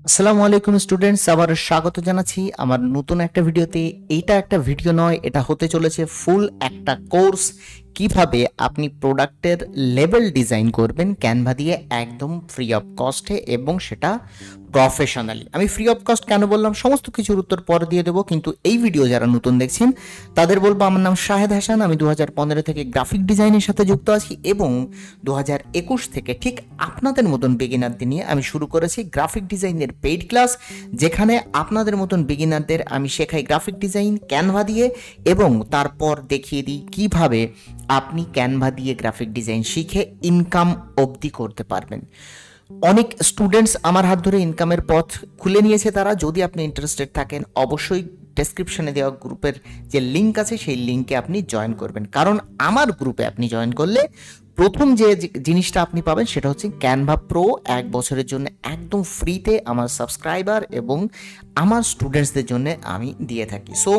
আসসালামু আলাইকুম স্টুডেন্টস, আবার স্বাগত জানাচ্ছি আমার নতুন একটা ভিডিওতে। এইটা একটা ভিডিও নয়, এটা হতে চলেছে ফুল একটা কোর্স। কিভাবে আপনি প্রোডাক্টের লেবেল ডিজাইন করবেন ক্যানভা দিয়ে একদম ফ্রি অফ কস্টে, এবং সেটা প্রফেশনালি। আমি ফ্রি অফ কস্ট কেন বললাম সমস্ত কিছুর উত্তর পরে দিয়ে দেবো, কিন্তু এই ভিডিও যারা নতুন দেখছেন তাদের বলবো আমার নাম শাহেদ হাসান। আমি 2015 থেকে গ্রাফিক ডিজাইনের সাথে যুক্ত আছি, এবং 2021 থেকে ঠিক আপনাদের মতন বিগিনারদের নিয়ে আমি শুরু করেছি গ্রাফিক ডিজাইনের পেইড ক্লাস, যেখানে আপনাদের মতন বিগিনারদের আমি শেখাই গ্রাফিক ডিজাইন ক্যানভা দিয়ে, এবং তারপর দেখিয়ে দিই কিভাবে আপনি ক্যানভা দিয়ে গ্রাফিক ডিজাইন শিখে ইনকাম অবধি করতে পারবেন। অনেক স্টুডেন্টস আমার হাত ধরে ইনকামের পথ খুলে নিয়েছে তারা। যদি আপনি ইন্টারেস্টেড থাকেন অবশ্যই ডেসক্রিপশনে দেওয়া গ্রুপের যে লিঙ্ক আছে সেই লিঙ্কে আপনি জয়েন করবেন, কারণ আমার গ্রুপে আপনি জয়েন করলে প্রথম যে জিনিসটা আপনি পাবেন সেটা হচ্ছে ক্যানভা প্রো 1 বছরের জন্য একদম ফ্রিতে আমার সাবস্ক্রাইবার এবং আমার স্টুডেন্টসদের জন্য আমি দিয়ে থাকি। সো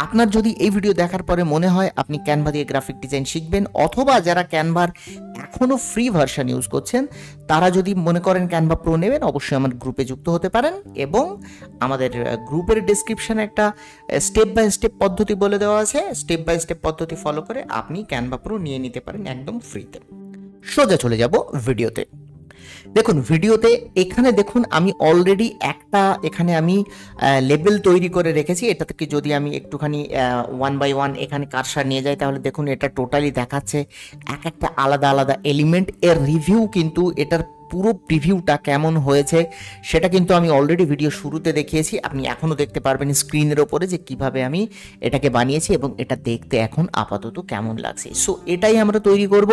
আপনার যদি এই ভিডিও দেখার পরে মনে হয় আপনি ক্যানভা দিয়ে গ্রাফিক ডিজাইন শিখবেন, অথবা যারা ক্যানভার এখনও ফ্রি ভার্সন ইউজ করছেন তারা যদি মনে করেন ক্যানভা প্রো নেবেন, অবশ্যই আমার গ্রুপে যুক্ত হতে পারেন। এবং আমাদের গ্রুপের ডিসক্রিপশনে একটা স্টেপ বাই স্টেপ পদ্ধতি বলে দেওয়া আছে, স্টেপ বাই স্টেপ পদ্ধতি ফলো করে আপনি ক্যানভা প্রো নিয়ে নিতে পারেন একদম ফ্রিতে। সোজা চলে যাব ভিডিওতে। দেখুন ভিডিওতে এখানে দেখুন আমি অলরেডি একটা এখানে আমি লেবেল তৈরি করে রেখেছি। এটা থেকে যদি আমি একটুখানি 1 বাই 1 এখানে কারসার নিয়ে যাই, তাহলে দেখুন এটা টোটালি দেখাচ্ছে এক একটা আলাদা আলাদা এলিমেন্ট। এর রিভিউ কিন্তু এটার পুরো প্রিভিউটা কেমন হয়েছে সেটা কিন্তু আমি অলরেডি ভিডিও শুরুতে দেখিয়েছি। আপনি এখনও দেখতে পারবেন স্ক্রিনের ওপরে যে কিভাবে আমি এটাকে বানিয়েছি এবং এটা দেখতে এখন আপাতত কেমন লাগছে। সো এটাই আমরা তৈরি করব।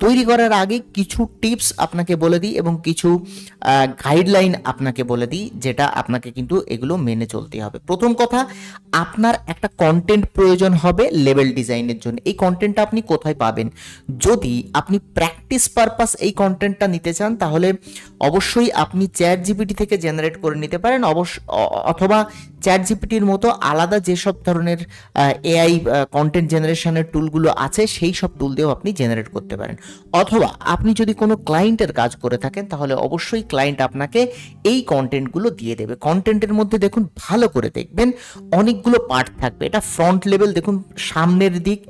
তৈরি করার আগে কিছু টিপস আপনাকে বলে দিই এবং কিছু গাইডলাইন আপনাকে বলে দিই, যেটা আপনাকে কিন্তু এগুলো মেনে চলতে হবে। প্রথম কথা, আপনার একটা কন্টেন্ট প্রয়োজন হবে লেভেল ডিজাইনের জন্য। এই কন্টেন্টটা আপনি কোথায় পাবেন? যদি আপনি প্র্যাকটিস পারপাস এই কন্টেন্টটা নিতে চান তাহলে অবশ্যই আপনি চ্যাট জিপিটি থেকে জেনারেট করে নিতে পারেন, অথবা চ্যাট জিপিটির মতো আলাদা যেসব ধরনের এআই কন্টেন্ট জেনারেশনের টুলগুলো আছে সেই সব টুল দিয়েও আপনি জেনারেট করতে পারেন। অথবা আপনি যদি কোনো ক্লায়েন্টের কাজ করে থাকেন তাহলে অবশ্যই ক্লায়েন্ট আপনাকে এই কন্টেন্টগুলো দিয়ে দেবে। কন্টেন্টের মধ্যে দেখুন ভালো করে দেখবেন অনেকগুলো পার্ট থাকবে। এটা ফ্রন্ট লেভেল, দেখুন সামনের দিক,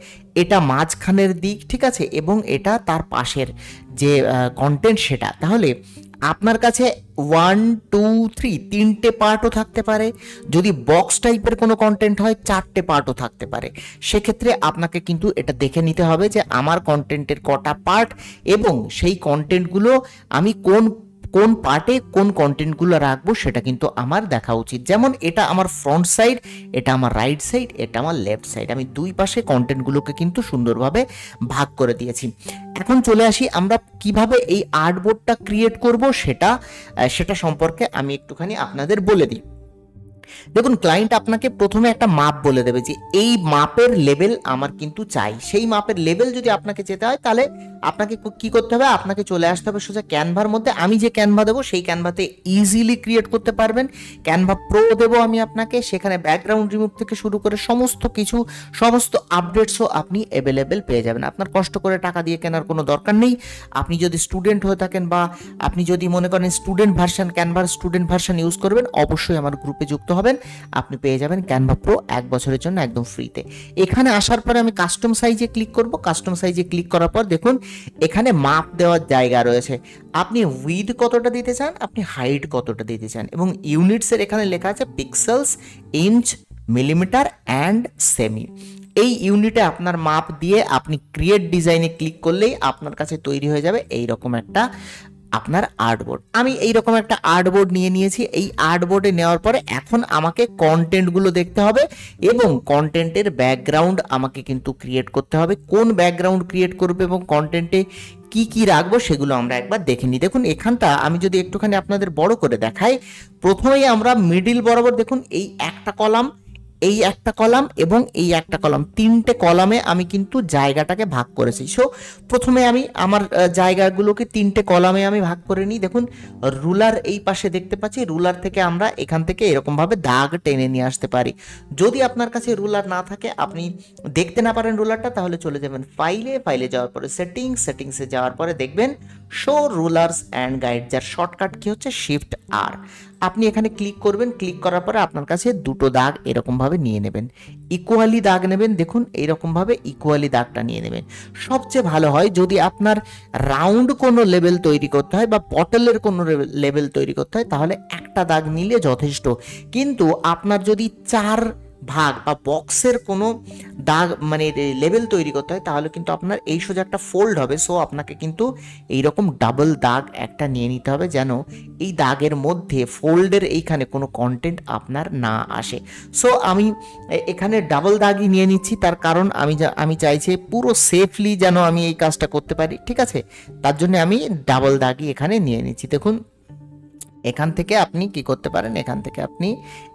এটা মাঝখানের দিক, ঠিক আছে, এবং এটা তার পাশের যে কন্টেন্ট সেটা। তাহলে আপনার কাছে 1 2 3 তিনটে পার্টও থাকতে পারে। যদি বক্স টাইপের কোনো কন্টেন্ট হয় 4টে পার্টও থাকতে পারে। সেক্ষেত্রে আপনাকে কিন্তু এটা দেখে নিতে হবে যে আমার কন্টেন্টের কটা পার্ট, এবং সেই কন্টেন্টগুলো আমি কোন কোন পার্টে কোন কন্টেন্টগুলো রাখবো সেটা কিন্তু আমার দেখা উচিত। যেমন এটা আমার ফ্রন্ট সাইড, এটা আমার রাইট সাইড, এটা আমার লেফট সাইড। আমি দুই পাশে কন্টেন্টগুলোকে কিন্তু সুন্দরভাবে ভাগ করে দিয়েছি। এখন চলে আসি আমরা কিভাবে এই আর্টবোর্ডটা ক্রিয়েট করব সেটা সম্পর্কে আমি একটুখানি আপনাদের বলে দিই। দেখুন ক্লায়েন্ট আপনাকে প্রথমে একটা মাপ বলে দেবে যে এই মাপের লেভেল আমার কিন্তু চাই। সেই মাপের লেভেল যদি আপনাকে যেতে হয় তাহলে আপনাকে কি করতে হবে? আপনাকে চলে আসতে হবে সোজা ক্যানভার মধ্যে। আমি যে ক্যানভা দেবো সেই ক্যানভাতে ইজিলি ক্রিয়েট করতে পারবেন। ক্যানভা প্রো দেবো আমি আপনাকে, সেখানে ব্যাকগ্রাউন্ড রিমুভ থেকে শুরু করে সমস্ত কিছু, সমস্ত আপডেটসও আপনি অ্যাভেলেবেল পেয়ে যাবেন। আপনার কষ্ট করে টাকা দিয়ে কেনার কোনো দরকার নেই। আপনি যদি স্টুডেন্ট হয়ে থাকেন বা আপনি যদি মনে করেন স্টুডেন্ট ভার্সন, ক্যানভার স্টুডেন্ট ভার্সন ইউজ করবেন, অবশ্যই আমার গ্রুপে যুক্ত হবেন। আপনি পেয়ে যাবেন ক্যানভা প্রো 1 বছরের জন্য একদম ফ্রিতে। এখানে আসার পরে আমি কাস্টম সাইজে ক্লিক করব। কাস্টম সাইজে ক্লিক করার পর দেখুন এখানে মাপ দেওয়ার জায়গা রয়েছে। আপনি উইথ কতটা দিতে চান, আপনি হাইট কতটা দিতে চান, এবং ইউনিটসের এখানে লেখা আছে pixels, inch, millimetre and semi. এই ইউনিটে আপনার মাপ দিয়ে আপনি ক্রিয়েট ডিজাইনে ক্লিক করলেই আপনার কাছে তৈরি হয়ে যাবে এইরকম একটা আপনার আর্টবোর্ড। আমি এইরকম একটা আর্টবোর্ড নিয়ে নিয়েছি। এই আর্টবোর্ডে নেওয়ার পরে এখন আমাকে কন্টেন্টগুলো দেখতে হবে, এবং কন্টেন্টের ব্যাকগ্রাউন্ড আমাকে কিন্তু ক্রিয়েট করতে হবে। কোন ব্যাকগ্রাউন্ড ক্রিয়েট করবে এবং কন্টেন্টে কি কি রাখবো সেগুলো আমরা একবার দেখে নিই। দেখুন এখানটা আমি যদি একটুখানি আপনাদের বড় করে দেখাই, প্রথমেই আমরা মিডিল বরাবর দেখুন এই একটা কলাম, এই একটা কলাম এবং এই একটা কলাম, তিনটে কলামে আমি কিন্তু জায়গাটাকে ভাগ করেছি। সো প্রথমে আমি আমার জায়গাগুলোকে তিনটে কলামে আমি ভাগ করে নিই। দেখুন রুলার এই পাশে দেখতে পাচ্ছি, রুলার থেকে আমরা এখান থেকে এরকমভাবে দাগ টেনে নিয়ে আসতে পারি। যদি আপনার কাছে রুলার না থাকে, আপনি দেখতে না পারেন রুলারটা, তাহলে চলে যাবেন ফাইলে, ফাইলে যাওয়ার পরে সেটিংসে যাওয়ার পরে দেখবেন শো রুলার্স অ্যান্ড গাইড, যার শর্টকাট কি হচ্ছে শিফট আর। আপনি এখানে ক্লিক করবেন, ক্লিক করার পরে আপনার কাছে দুটো দাগ এরকমভাবে নিয়ে নেবেন, ইকুয়ালি দাগ নেবেন। দেখুন এইরকমভাবে ইকুয়ালি দাগটা নিয়ে নেবেন। সবচেয়ে ভালো হয় যদি আপনার রাউন্ড কোনো লেভেল তৈরি করতে হয় বা পটলের কোনো লেভেল তৈরি করতে হয়, তাহলে একটা দাগ নিলে যথেষ্ট। কিন্তু আপনার যদি চার ভাগ বা বক্সের কোনো দাগ মানে লেভেল তৈরি করতে হয়, তাহলে কিন্তু আপনার এই সোজা একটা ফোল্ড হবে। সো আপনাকে কিন্তু এইরকম ডাবল দাগ একটা নিয়ে নিতে হবে, যেন এই দাগের মধ্যে ফোল্ডের এইখানে কোনো কন্টেন্ট আপনার না আসে। সো আমি এখানে ডাবল দাগই নিয়ে নিচ্ছি, তার কারণ আমি চাইছি পুরো সেফলি যেন আমি এই কাজটা করতে পারি, ঠিক আছে? তার জন্য আমি ডাবল দাগই এখানে নিয়ে নিচ্ছি। দেখুন এখান থেকে আপনি কি করতে পারেন, এখান থেকে আপনি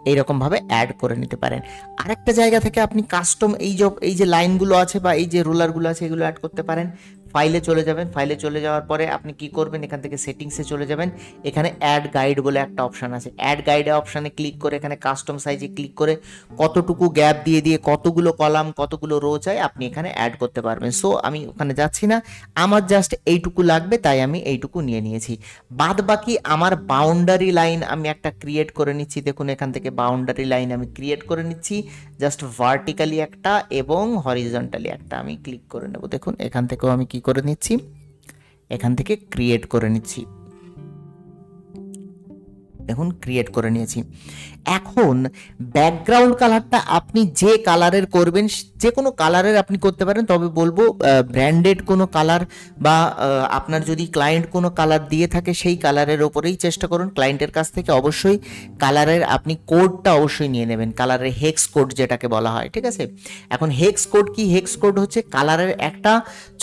এইরকমভাবে অ্যাড করে নিতে পারেন। আরেকটা জায়গা থেকে আপনি কাস্টম এই যে লাইনগুলো আছে বা এই যে রুলারগুলো আছে, এগুলো অ্যাড করতে পারেন। ফাইলে চলে যাবেন, ফাইলে চলে যাওয়ার পরে আপনি কি করবেন, এখান থেকে সেটিংসে চলে যাবেন। এখানে অ্যাড গাইড বলে একটা অপশান আছে, অ্যাড গাইডে অপশানে ক্লিক করে এখানে কাস্টম সাইজে ক্লিক করে কতটুকু গ্যাপ দিয়ে দিয়ে কতগুলো কলাম কতগুলো রো চাই আপনি এখানে অ্যাড করতে পারবেন। সো আমি ওখানে যাচ্ছি না, আমার জাস্ট এইটুকু লাগবে, তাই আমি এইটুকু নিয়ে নিয়েছি। বাদ বাকি আমার বাউন্ডারি লাইন আমি একটা ক্রিয়েট করে নিচ্ছি। দেখুন এখান থেকে বাউন্ডারি লাইন আমি ক্রিয়েট করে নিচ্ছি, জাস্ট ভার্টিক্যালি একটা এবং হরিজন্টালি একটা আমি ক্লিক করে নেব। দেখুন এখান থেকেও আমি কি করে নিচ্ছি, এখান থেকে ক্রিয়েট করে নিচ্ছি। দেখুন ক্রিয়েট করে নিয়েছি। এখন ব্যাকগ্রাউন্ড কালারটা আপনি যে কালারের করবেন, যে কোনো কালারের আপনি করতে পারেন, তবে বলবো ব্র্যান্ডেড কোনো কালার বা আপনার যদি ক্লায়েন্ট কোনো কালার দিয়ে থাকে সেই কালারের ওপরেই চেষ্টা করুন। ক্লায়েন্টের কাছ থেকে অবশ্যই কালারের আপনি কোডটা অবশ্যই নিয়ে নেবেন, কালারের হেক্স কোড যেটাকে বলা হয়, ঠিক আছে? এখন হেক্স কোড কি? হেক্স কোড হচ্ছে কালারের একটা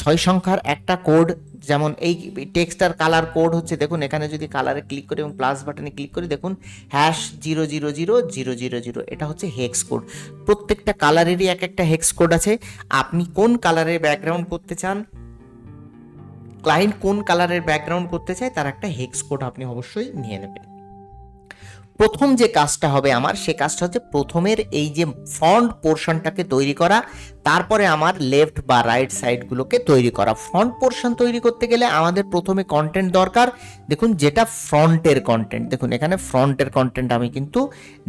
6 সংখ্যার একটা কোড। যেমন এই টেক্সটার কালার কোড হচ্ছে, দেখুন এখানে যদি কালারে ক্লিক করি এবং প্লাস বাটনে ক্লিক করি, দেখুন #0000000, এটা হচ্ছে হেক্স কোড। প্রত্যেকটা কালারেরই এক একটা হেক্স কোড আছে। আপনি কোন কালারের ব্যাকগ্রাউন্ড করতে চান, ক্লায়েন্ট কোন কালারের ব্যাকগ্রাউন্ড করতে চায়, তার একটা হেক্স কোড আপনি অবশ্যই নিয়ে নেবেন। প্রথম যে কাজটা হবে আমার, সে কাজটা হচ্ছে প্রথমের এই যে ফ্রন্ট পোর্শনটাকে তৈরি করা, তারপরে আমার লেফট বা রাইট সাইডগুলোকে তৈরি করা। ফ্রন্ট পোর্শন তৈরি করতে গেলে আমাদের প্রথমে কন্টেন্ট দরকার। দেখুন যেটা ফ্রন্টের কন্টেন্ট, দেখুন এখানে ফ্রন্টের কন্টেন্ট আমি কিন্তু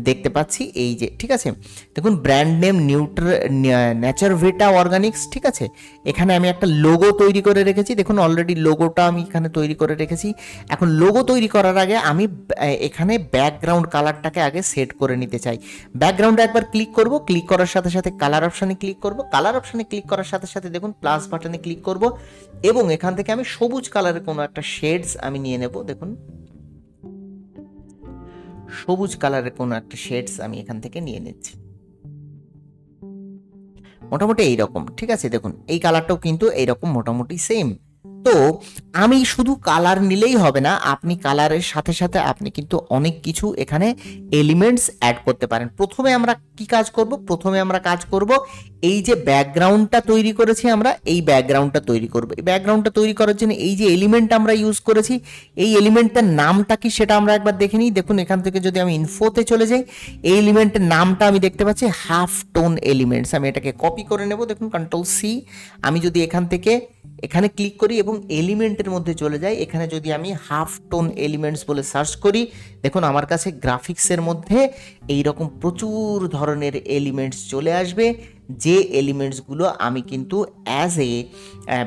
দেখতে পাচ্ছি, এই যে, ঠিক আছে? দেখুন ব্র্যান্ড নেম নেচার ভিটা অর্গানিক্স, ঠিক আছে? এখানে আমি একটা লোগো তৈরি করে রেখেছি। দেখুন অলরেডি লোগোটা আমি এখানে তৈরি করে রেখেছি। এখন লোগো তৈরি করার আগে আমি এখানে ব্যাকগ্রাউন্ড কালারটাকে আগে সেট করে নিতে চাই। ব্যাকগ্রাউন্ডে একবার ক্লিক করব, ক্লিক করার সাথে সাথে কালার অপশানে ক্লিক করব, কালার অপশানে ক্লিক করার সাথে সাথে দেখুন প্লাস বাটনে ক্লিক করব এবং এখান থেকে আমি সবুজ কালারের কোনো একটা শেডস আমি নিয়ে নেব। দেখুন সবুজ কালারের কোনো একটা শেডস আমি এখান থেকে নিয়ে নিচ্ছি, মোটামুটি এইরকম, ঠিক আছে? দেখুন এই কালারটাও কিন্তু এইরকম মোটামুটি সেম। তো আমি শুধু কালার নিলেই হবে না, আপনি কালারের সাথে সাথে আপনি কিন্তু অনেক কিছু এখানে এলিমেন্টস অ্যাড করতে পারেন। প্রথমে আমরা কি কাজ করব? প্রথমে আমরা কাজ করব এই যে ব্যাকগ্রাউন্ডটা তৈরি করেছি আমরা, এই ব্যাকগ্রাউন্ডটা তৈরি করব। এই ব্যাকগ্রাউন্ডটা তৈরি করার জন্য এই যে এলিমেন্ট আমরা ইউজ করেছি, এই এলিমেন্টটার নামটা কি সেটা আমরা একবার দেখে নিই। দেখুন এখান থেকে যদি আমি ইনফোতে চলে যাই, এই এলিমেন্টের নামটা আমি দেখতে পাচ্ছি হাফ টোন এলিমেন্টস। আমি এটাকে কপি করে নেব। দেখুন Ctrl+C, আমি যদি এখান থেকে এখানে ক্লিক করি এবং এলিমেন্টের মধ্যে চলে যাই, এখানে যদি আমি হাফ টোন এলিমেন্টস বলে সার্চ করি, দেখুন আমার কাছে গ্রাফিক্সের মধ্যে এইরকম প্রচুর ধরনের এলিমেন্টস চলে আসবে, যে এলিমেন্টসগুলো আমি কিন্তু অ্যাজ এ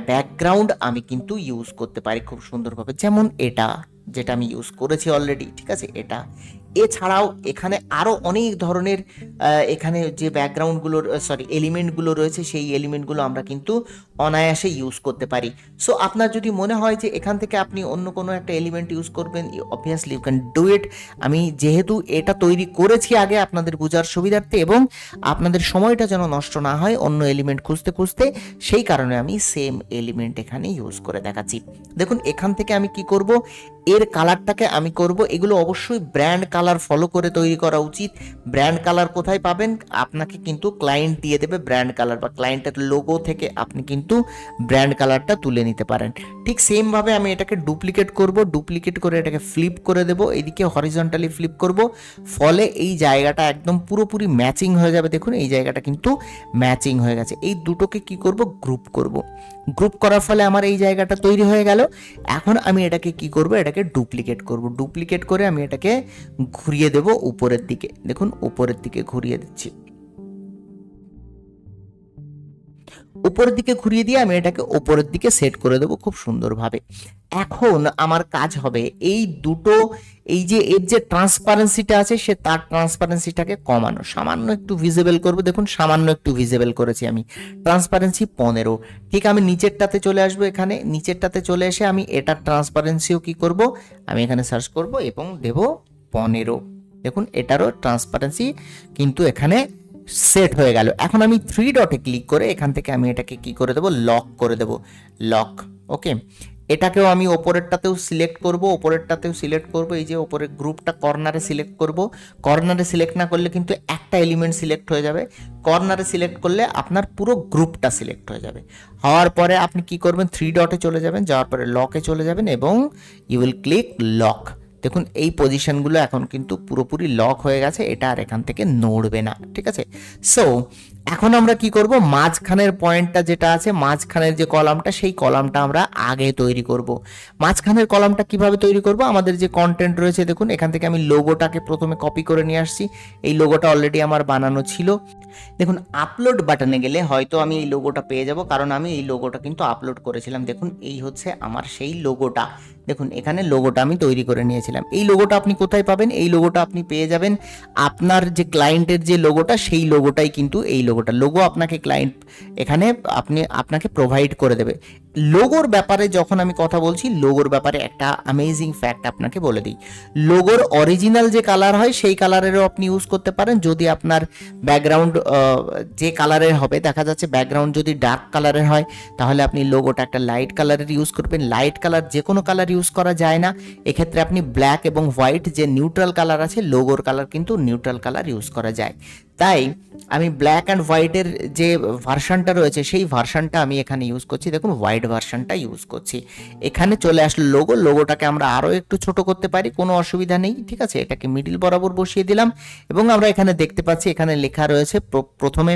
ব্যাকগ্রাউন্ড আমি কিন্তু ইউজ করতে পারি খুব সুন্দরভাবে। যেমন এটা, যেটা আমি ইউজ করেছি অলরেডি, ঠিক আছে? এটা এছাড়াও এখানে আরও অনেক ধরনের এখানে যে ব্যাকগ্রাউন্ডগুলোর এলিমেন্টগুলো রয়েছে, সেই এলিমেন্টগুলো আমরা কিন্তু অনায়াসে ইউজ করতে পারি। সো আপনার যদি মনে হয় যে এখান থেকে আপনি অন্য কোনো একটা এলিমেন্ট ইউজ করবেন, obviously you can do it. আমি যেহেতু এটা তৈরি করেছি আগে আপনাদের বোঝার সুবিধার্থে এবং আপনাদের সময়টা যেন নষ্ট না হয় অন্য এলিমেন্ট খুঁজতে খুঁজতে, সেই কারণে আমি সেম এলিমেন্ট এখানে ইউজ করে দেখাচ্ছি। দেখুন এখান থেকে আমি কি করব, এর কালারটাকে আমি করব, এগুলো অবশ্যই ব্র্যান্ড কালার কালার ফলো করে তৈরি করা উচিত। ব্র্যান্ড কালার কোথায় পাবেন? আপনাকে কিন্তু ক্লায়েন্ট দিয়ে দেবে ব্র্যান্ড কালার, বা ক্লায়েন্টের লোগো থেকে আপনি কিন্তু ব্র্যান্ড কালারটা তুলে নিতে পারেন। ঠিক সেমভাবে আমি এটাকে ডুপ্লিকেট করব, ডুপ্লিকেট করে এটাকে ফ্লিপ করে দেব, এইদিকে হরিজন্টালি ফ্লিপ করব, ফলে এই জায়গাটা একদম পুরোপুরি ম্যাচিং হয়ে যাবে। দেখুন এই জায়গাটা কিন্তু ম্যাচিং হয়ে গেছে। এই দুটোকে কি করব? গ্রুপ করব। গ্রুপ করার ফলে আমার এই জায়গাটা তৈরি হয়ে গেল। এখন আমি এটাকে কি করব? এটাকে ডুপ্লিকেট করব। ডুপ্লিকেট করে আমি এটাকে ঘুরিয়ে দেব উপরের দিকে। দেখুন উপরের দিকে ঘুরিয়ে দিচ্ছি। উপরের দিকে ঘুরিয়ে দিয়ে আমি এটাকে উপরের দিকে সেট করে দেবো খুব সুন্দরভাবে। এখন আমার কাজ হবে এই দুটো, এই যে এর যে ট্রান্সপারেন্সিটা আছে সে তার ট্রান্সপারেন্সিটাকে কমানো, সামান্য একটু ভিজিবল করব। দেখুন সামান্য একটু ভিজিবল করেছি আমি, ট্রান্সপারেন্সি 15। ঠিক আমি নিচেরটাতে চলে আসবো, এখানে নিচেরটাতে চলে এসে আমি এটার ট্রান্সপারেন্সিও কি করব? আমি এখানে সার্চ করব এবং দেব 15। দেখুন এটারও ট্রান্সপারেন্সি কিন্তু এখানে সেট হয়ে গেল। এখন আমি 3 ডটে ক্লিক করে এখান থেকে আমি এটাকে কি করে দেব? লক করে দেব, লক। ওকে, এটাকেও আমি ওপরেরটাতেও সিলেক্ট করব, ওপরেরটাতেও সিলেক্ট করব। এই যে ওপরের গ্রুপটা কর্নারে সিলেক্ট করব। কর্নারে সিলেক্ট না করলে কিন্তু একটা এলিমেন্ট সিলেক্ট হয়ে যাবে, কর্নারে সিলেক্ট করলে আপনার পুরো গ্রুপটা সিলেক্ট হয়ে যাবে। হওয়ার পরে আপনি কি করবেন? 3 ডটে চলে যাবেন, যাওয়ার পরে লকে চলে যাবেন এবং ইউ উইল ক্লিক লক। দেখুন এই পজিশনগুলো এখন কিন্তু পুরোপুরি লক হয়ে গেছে, এটা আর এখান থেকে নড়বে না। ঠিক আছে, সো এখন আমরা কি করব? মাঝখানের পয়েন্টটা যেটা আছে, মাঝখানের যে কলামটা, সেই কলামটা আমরা আগে তৈরি করব। মাঝখানের কলামটা কিভাবে তৈরি করব? আমাদের যে কন্টেন্ট রয়েছে, দেখুন এখান থেকে আমি লোগোটাকে প্রথমে কপি করে নিয়ে আসছি। এই লোগোটা অলরেডি আমার বানানো ছিল। দেখুন আপলোড বাটনে গেলে হয়তো আমি এই লোগোটা পেয়ে যাব, কারণ আমি এই লোগোটা কিন্তু আপলোড করেছিলাম। দেখুন এই হচ্ছে আমার সেই লোগোটা। দেখুন এখানে লোগোটা আমি তৈরি করে নিয়েছিলাম। এই লোগোটা আপনি কোথায় পাবেন? এই লোগোটা আপনি পেয়ে যাবেন আপনার যে ক্লায়েন্টের যে লোগোটা, সেই লোগোটাই কিন্তু এই লোগোটা। লোগো আপনাকে ক্লায়েন্ট এখানে আপনাকে প্রোভাইড করে দেবে। লোগোর ব্যাপারে যখন আমি কথা বলছি, লোগোর ব্যাপারে একটা অ্যামেজিং ফ্যাক্ট আপনাকে বলে দিই। লোগোর অরিজিনাল যে কালার হয় সেই কালারেরও আপনি ইউজ করতে পারেন। যদি আপনার ব্যাকগ্রাউন্ড যে কালারের হবে, দেখা যাচ্ছে ব্যাকগ্রাউন্ড যদি ডার্ক কালারের হয়, তাহলে আপনি লোগোটা একটা লাইট কালারের ইউজ করবেন। লাইট কালার যে কোনো কালার ইউজ করা যায় না, এক্ষেত্রে আপনি ব্ল্যাক এবং হোয়াইট যে নিউট্রাল কালার আছে, লোগোর কালার কিন্তু নিউট্রাল কালার ইউজ করা যায়। তাই আমি ব্ল্যাক অ্যান্ড হোয়াইটের যে ভার্সনটা রয়েছে সেই ভার্সনটা আমি এখানে ইউজ করছি। দেখুন হোয়াইট ভার্সনটা ইউজ করছি। এখানে চলে আসলো লোগো। লোগোটাকে আমরা আরও একটু ছোট করতে পারি, কোনো অসুবিধা নেই। ঠিক আছে, এটাকে মিডিল বরাবর বসিয়ে দিলাম এবং আমরা এখানে দেখতে পাচ্ছি এখানে লেখা রয়েছে প্রথমে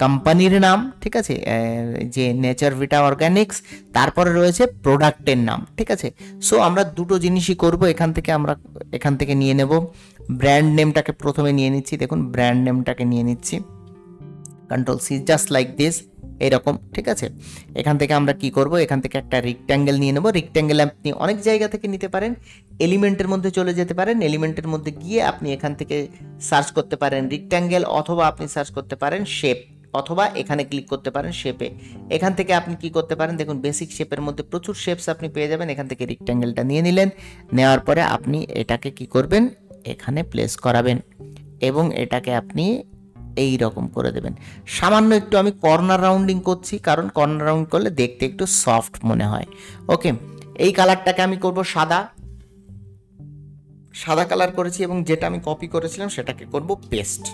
কোম্পানির নাম, ঠিক আছে, যে নেচার ভিটা অর্গানিক্স, তারপরে রয়েছে প্রোডাক্টের নাম। ঠিক আছে, সো আমরা দুটো জিনিসই করব। আমরা এখান থেকে নিয়ে নেব ব্র্যান্ড নেমটাকে, প্রথমে নিয়ে নিচ্ছি। দেখুন ব্র্যান্ড নেমটাকে নিয়ে নিচ্ছি, control C, just like this, এরকম। ঠিক আছে, এখান থেকে আমরা কি করব? এখান থেকে একটা রেক্ট্যাঙ্গেল নিয়ে নেব। রেক্ট্যাঙ্গেল আপনি অনেক জায়গা থেকে নিতে পারেন, এলিমেন্টের মধ্যে চলে যেতে পারেন। এলিমেন্টের মধ্যে গিয়ে আপনি এখান থেকে সার্চ করতে পারেন রেক্ট্যাঙ্গেল, অথবা আপনি সার্চ করতে পারেন শেপ, অথবা এখানে ক্লিক করতে পারেন শেপে। এখান থেকে আপনি কি করতে পারেন? দেখুন বেসিক শেপের মধ্যে প্রচুর শেপস আপনি পেয়ে যাবেন। এখান থেকে রেক্ট্যাঙ্গেলটা নিয়ে নিলেন, নেওয়ার পরে আপনি এটাকে কি করবেন? এখানে প্লেস করাবেন এবং এটাকে আপনি এই রকম করে দেবেন। সামান্য একটু আমি কর্নার রাউন্ডিং করছি, কারণ কর্নার রাউন্ড করলে দেখতে একটু সফট মনে হয়। ওকে, এই কালারটাকে আমি করব সাদা, সাদা কালার করেছি এবং যেটা আমি কপি করেছিলাম সেটাকে করব পেস্ট।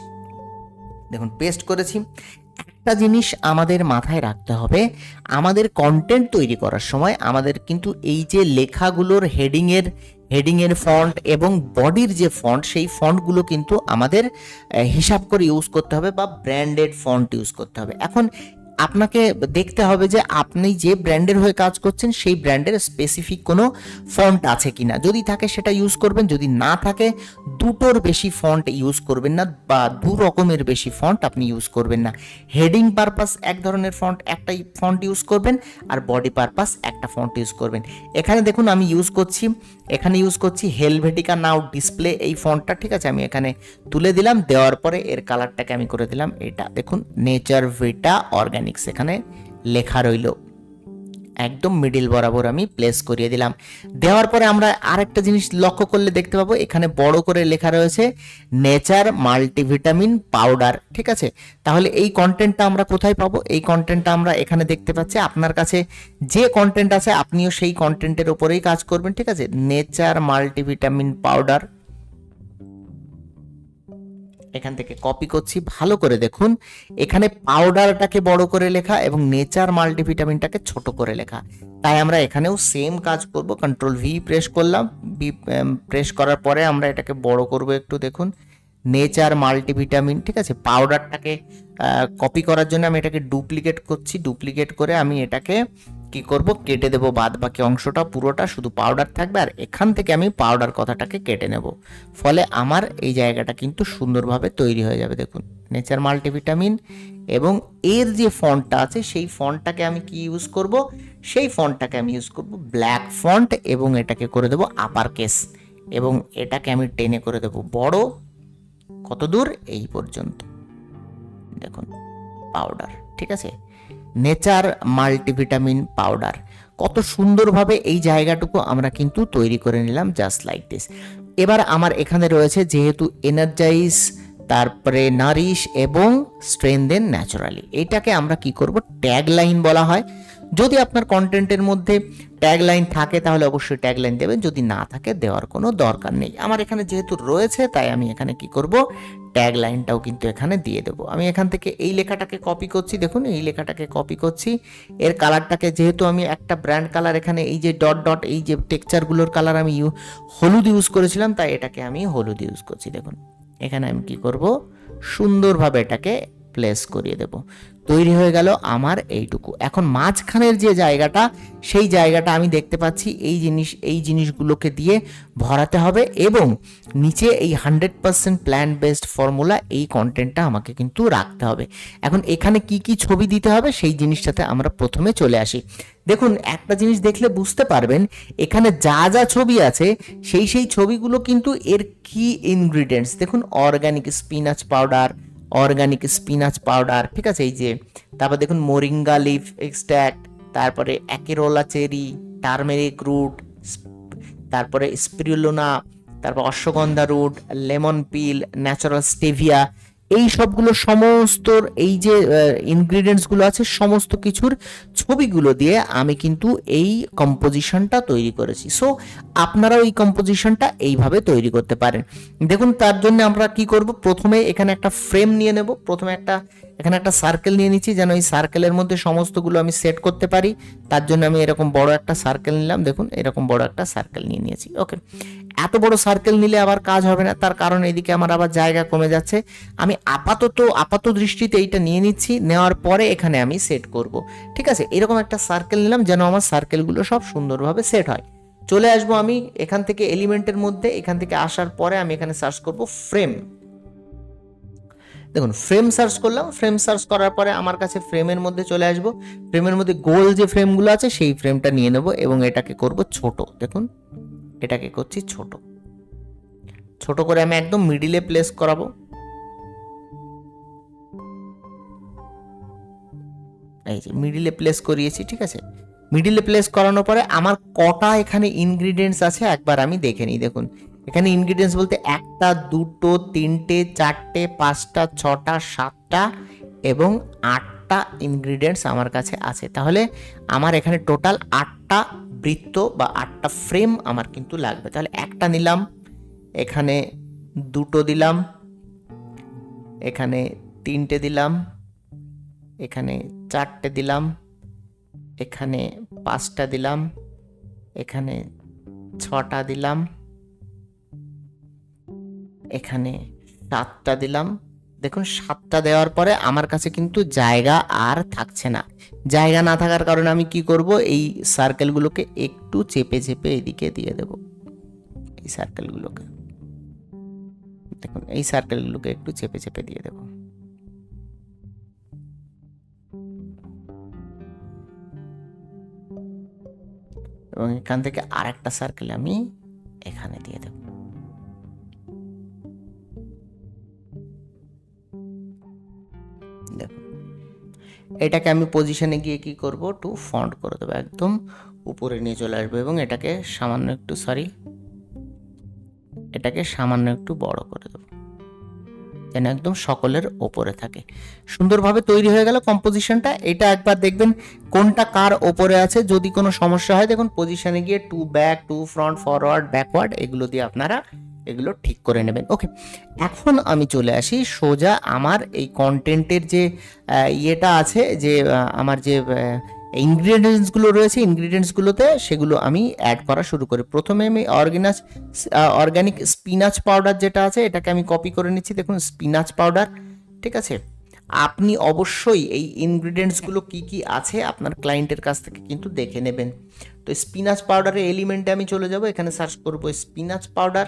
দেখুন পেস্ট করেছি। একটা জিনিস আমাদের মাথায় রাখতে হবে, আমাদের কন্টেন্ট তৈরি করার সময় আমাদের কিন্তু এই যে লেখাগুলোর হেডিংয়ের ফন্ট এবং বডির যে ফন্ট, সেই ফন্টগুলো কিন্তু আমাদের হিসাব করে ইউজ করতে হবে, বা ব্র্যান্ডেড ফন্ট ইউজ করতে হবে। এখন আপনাকে দেখতে হবে যে আপনি যে ব্র্যান্ডের হয়ে কাজ করছেন সেই ব্র্যান্ডের স্পেসিফিক কোনো ফন্ট আছে কিনা। যদি থাকে সেটা ইউজ করবেন, যদি না থাকে দুটোর বেশি ফন্ট ইউজ করবেন না, বা দু রকমের বেশি ফন্ট আপনি ইউজ করবেন না। হেডিং পারপাস এক ধরনের ফন্ট, একটাই ফন্ট ইউজ করবেন, আর বডি পারপাস একটা ফন্ট ইউজ করবেন। এখানে দেখুন আমি ইউজ করছি হেলভেটিকা নাও ডিসপ্লে, এই ফন্টটা। ঠিক আছে, আমি এখানে তুলে দিলাম, দেওয়ার পরে এর কালারটাকে আমি করে দিলাম এটা। দেখুন নেচার ভিটা অর্গানিক্স এখানে লেখা রইল, একদম মিডিল বরাবর আমি প্লেস করিয়ে দিলাম। দেওয়ার পরে আমরা আরেকটা জিনিস লক্ষ্য করলে দেখতে পাবো, এখানে বড় করে লেখা রয়েছে নেচার মাল্টিভিটামিন পাউডার। ঠিক আছে, তাহলে এই কন্টেন্টটা আমরা কোথায় পাবো? এই কন্টেন্টটা আমরা এখানে দেখতে পাচ্ছি। আপনার কাছে যে কন্টেন্ট আছে আপনিও সেই কন্টেন্টের উপরেই কাজ করবেন। ঠিক আছে, নেচার মাল্টিভিটামিন পাউডার, এখান থেকে কপি করছি, ভালো করে দেখুন এখানে পাউডারটাকে বড় করে লেখা এবং নেচার মাল্টিভিটামিনটাকে ছোট করে লেখা। তাই আমরা এখানেও সেম কাজ করব, কন্ট্রোল ভি প্রেস করলাম, প্রেস করার পরে আমরা এটাকে বড় করব একটু, দেখুন নেচার মাল্টিভিটামিন, ঠিক আছে। পাউডারটাকে কপি করার জন্য আমি এটাকে ডুপ্লিকেট করছি, ডুপ্লিকেট করে আমি এটাকে কি করব, কেটে দেব বাদ বাকি অংশটা, পুরোটা শুধু পাউডার থাকবে, আর এখান থেকে আমি পাউডার কথাটাকে কেটে নেব। ফলে আমার এই জায়গাটা কিন্তু সুন্দরভাবে তৈরি হয়ে যাবে। দেখুন নেচার মাল্টিভিটামিন, এবং এর যে ফন্টটা আছে সেই ফন্টটাকে আমি কি ইউজ করব, সেই ফন্টটাকে আমি ইউজ করব ব্ল্যাক ফন্ট, এবং এটাকে করে দেব আপার কেস, এবং এটাকে আমি টেনে করে দেব বড়, কত দূর, এই পর্যন্ত। দেখুন পাউডার, ঠিক আছে, নেচার মাল্টিভিটামিন পাউডার। কত সুন্দরভাবে এই জায়গাটুকু আমরা কিন্তু তৈরি করে নিলাম, জাস্ট লাইক দিস। এবার আমার এখানে রয়েছে যেহেতু এনার্জাইজ, তারপরে নারিশ এবং স্ট্রেনদেন ন্যাচারালি, এটাকে আমরা কি করব, ট্যাগ লাইন বলা হয়। যদি আপনার কন্টেন্টের মধ্যে ট্যাগ লাইন থাকে তাহলে অবশ্যই ট্যাগ লাইন দেবেন, যদি না থাকে দেওয়ার কোনো দরকার নেই। আমার এখানে যেহেতু রয়েছে তাই আমি এখানে কি করব, ট্যাগ লাইনটাও কিন্তু এখানে দিয়ে দেবো। আমি এখান থেকে এই লেখাটাকে কপি করছি, দেখুন এই লেখাটাকে কপি করছি, এর কালারটাকে যেহেতু আমি একটা ব্র্যান্ড কালার, এখানে এই যে ডট ডট, এই যে টেক্সচারগুলোর কালার আমি হলুদ ইউজ করেছিলাম, তাই এটাকে আমি হলুদ ইউজ করছি। দেখুন এখানে আমি কি করব, সুন্দরভাবে এটাকে প্লেস করিয়ে দেব। তৈরি হয়ে গেল আমার এইটুকু। এখন মাঝখানের যে জায়গাটা, সেই জায়গাটা আমি দেখতে পাচ্ছি এই জিনিসগুলোকে দিয়ে ভরাতে হবে, এবং নিচে এই 100% প্ল্যান্ট বেসড ফর্মুলা, এই কন্টেন্টটা আমাকে কিন্তু রাখতে হবে। এখন এখানে কি কি ছবি দিতে হবে সেই জিনিসটাতে আমরা প্রথমে চলে আসি। দেখুন একটা জিনিস দেখলে বুঝতে পারবেন, এখানে যা যা ছবি আছে সেই ছবিগুলো কিন্তু এর কি ইনগ্রিডিয়েন্টস। দেখুন organic spinach powder, organic spinach powder, ঠিক আছে, এই যে, তারপর দেখুন মোরিঙ্গা লিফ এক্সট্র্যাক্ট, তারপরে অ্যাকেরোলা চেরি, টার্মেরিক রুট, তারপরে স্পিরুলিনা, তারপর অশ্বগন্ধা রুট, লেমন পিল, ন্যাচারাল স্টেভিয়া, এই সবগুলো সমস্ত এই যে ইনগ্রিডিয়েন্টসগুলো আছে সমস্ত কিছুর ছবিগুলো দিয়ে আমি কিন্তু এই কম্পোজিশনটা তৈরি করেছি। সো আপনারাও এই কম্পোজিশনটা এইভাবে তৈরি করতে পারেন। দেখুন তার জন্য আমরা কি করব, প্রথমে এখানে একটা ফ্রেম নিয়ে নেব, প্রথমে এখানে একটা সার্কেল নিয়ে নিচ্ছি, যেন এই সার্কেলের মধ্যে সমস্তগুলো আমি সেট করতে পারি। তার জন্য আমি এরকম বড় একটা সার্কেল নিলাম, দেখুন এরকম বড় একটা সার্কেল নিয়ে নিয়েছি। ওকে, এত বড় সার্কেল নিলে আবার কাজ হবে না, তার কারণ এদিকে আমার আবার জায়গা কমে যাচ্ছে। আমি আপাত দৃষ্টিতে এইটা নিয়ে নিচ্ছি, নেওয়ার পরে এখানে আমি সেট করব। ঠিক আছে, এরকম একটা সার্কেল নিলাম যেন আমার সার্কেলগুলো সব সুন্দরভাবে সেট হয়। চলে আসবো আমি এখান থেকে এলিমেন্টের মধ্যে, এখান থেকে আসার পরে আমি এখানে সার্চ করব ফ্রেম। দেখুন ফ্রেম সার্চ করলাম, ফ্রেম সার্চ করার পরে আমার কাছে ফ্রেমের মধ্যে চলে আসবো। ফ্রেমের মধ্যে গোল যে ফ্রেমগুলো আছে সেই ফ্রেমটা নিয়ে নেব এবং এটাকে করব ছোট। দেখুন এটাকে করছি ছোট, ছোট করে আমি একদম মিডিলে প্লেস করাবো। এই যে মিডিলে প্লেস করিয়েছি, ঠিক আছে। মিডিলে প্লেস করানোর পরে আমার কটা এখানে ইনগ্রিডিয়েন্টস আছে একবার আমি দেখে নিই। দেখুন এখানে ইনগ্রিডিয়েন্টস বলতে 1টা 2টো 3টে 4টে 5টা 6টা 7টা এবং 8টা ইনগ্রিডিয়েন্টস আমার কাছে আছে। তাহলে আমার এখানে টোটাল 8টা বৃত্ত বা 8টা ফ্রেম আমার কিন্তু লাগবে। তাহলে একটা নিলাম, এখানে 2টো দিলাম, এখানে 3টে দিলাম, এখানে 4টে দিলাম, এখানে 5টা দিলাম, এখানে 6টা দিলাম, এখানে 7টা দিলাম। দেখুন 7টা দেওয়ার পরে আমার কাছে কিন্তু জায়গা আর থাকছে না। জায়গা না থাকার কারণে আমি কি করব, এই সার্কেলগুলোকে একটু চেপে চেপে এদিকে দিয়ে দেব। এই সার্কেলগুলোকে দেখুন, এই সার্কেলগুলোকে একটু চেপে চেপে দিয়ে দেব। এবং এখান থেকে আরেকটা সার্কেল আমি এখানে দিয়ে দেব। দেখুন এটাকে আমি পজিশনে গিয়ে কি করব, টু ফন্ট করে দেবো, একদম উপরে নিয়ে চলে আসবো এবং এটাকে সামান্য একটু বড় করে দেবো যেন একদম সকলের ওপরে থাকে। সুন্দরভাবে তৈরি হয়ে গেল কম্পোজিশনটা। এটা একবার দেখবেন কোনটা কার ওপরে আছে। যদি কোনো সমস্যা হয় দেখুন পজিশনে গিয়ে to back, to front, forward, backward এগুলো দিয়ে আপনারা এগুলো ঠিক করে নেবেন। ওকে, এখন আমি চলে আসি সোজা আমার এই কন্টেন্টের যে ইয়েটা আছে, যে আমার যে ইনগ্রিডিয়েন্টসগুলো রয়েছে, ইনগ্রিডিয়েন্টসগুলোতে সেগুলো আমি অ্যাড করা শুরু করি। প্রথমে আমি অর্গানিক স্পিনাচ পাউডার যেটা আছে এটাকে আমি কপি করে নিচ্ছি। দেখুন স্পিনাচ পাউডার, ঠিক আছে। আপনি অবশ্যই এই ইনগ্রিডিয়েন্টসগুলো কি কি আছে আপনার ক্লায়েন্টের কাছ থেকে কিন্তু দেখে নেবেন। তো স্পিনাচ পাউডারের এলিমেন্টে আমি চলে যাব, এখানে সার্চ করব স্পিনাচ পাউডার।